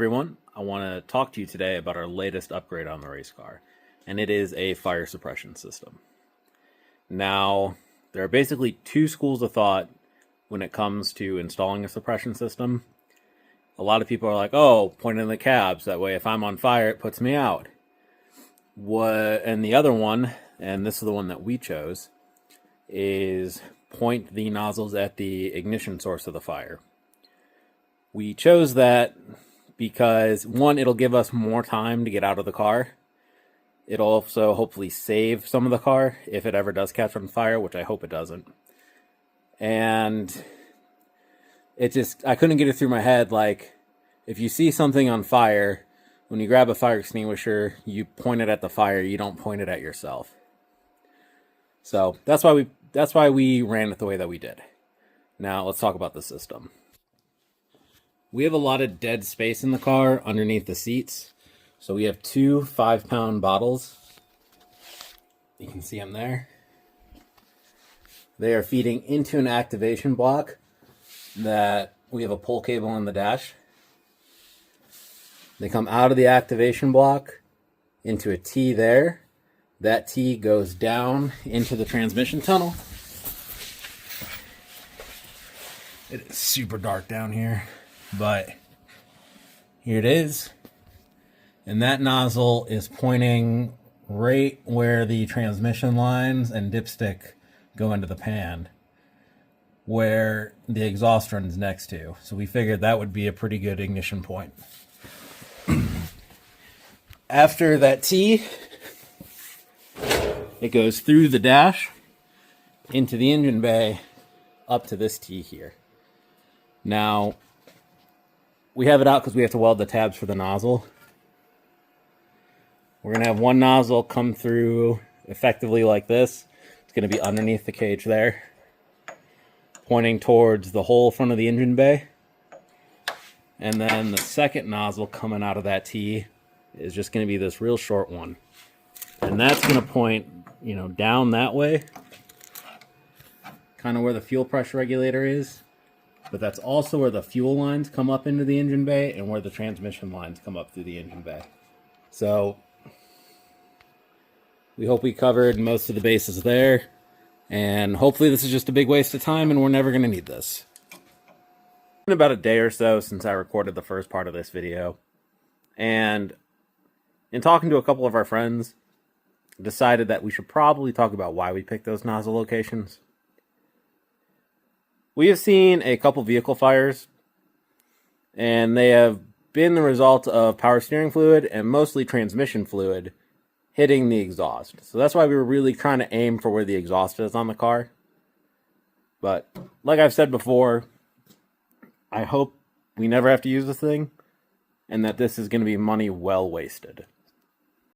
everyone. I want to talk to you today about our latest upgrade on the race car, and it is a fire suppression system. Now, there are basically two schools of thought when it comes to installing a suppression system. A lot of people are like, oh, point in the cabs, that way if I'm on fire, it puts me out. And the other one, and this is the one that we chose, is point the nozzles at the ignition source of the fire. We chose that because, one, it'll give us more time to get out of the car. It'll also hopefully save some of the car if it ever does catch on fire, which I hope it doesn't. And I couldn't get it through my head, like, if you see something on fire, when you grab a fire extinguisher, you point it at the fire, you don't point it at yourself. So that's why we ran it the way that we did. Now let's talk about the system. We have a lot of dead space in the car underneath the seats. So we have two 5-pound bottles. You can see them there. They are feeding into an activation block that we have a pull cable in the dash. They come out of the activation block into a T there. That T goes down into the transmission tunnel. It is super dark down here, but here it is. And that nozzle is pointing right where the transmission lines and dipstick go into the pan, where the exhaust runs next to. So we figured that would be a pretty good ignition point. After that T, it goes through the dash into the engine bay up to this T here. Now, we have it out because we have to weld the tabs for the nozzle. We're going to have one nozzle come through effectively like this. It's going to be underneath the cage there, pointing towards the whole front of the engine bay. And then the second nozzle coming out of that T is just going to be this real short one. And that's going to point, down that way, kind of where the fuel pressure regulator is. But that's also where the fuel lines come up into the engine bay and where the transmission lines come up through the engine bay. So we hope we covered most of the bases there. And hopefully this is just a big waste of time and we're never going to need this. It's been about a day or so since I recorded the first part of this video. And in talking to a couple of our friends, decided that we should probably talk about why we picked those nozzle locations. We have seen a couple vehicle fires, and they have been the result of power steering fluid and mostly transmission fluid hitting the exhaust. So that's why we were really trying to aim for where the exhaust is on the car. But like I've said before, I hope we never have to use this thing, and that this is going to be money well wasted.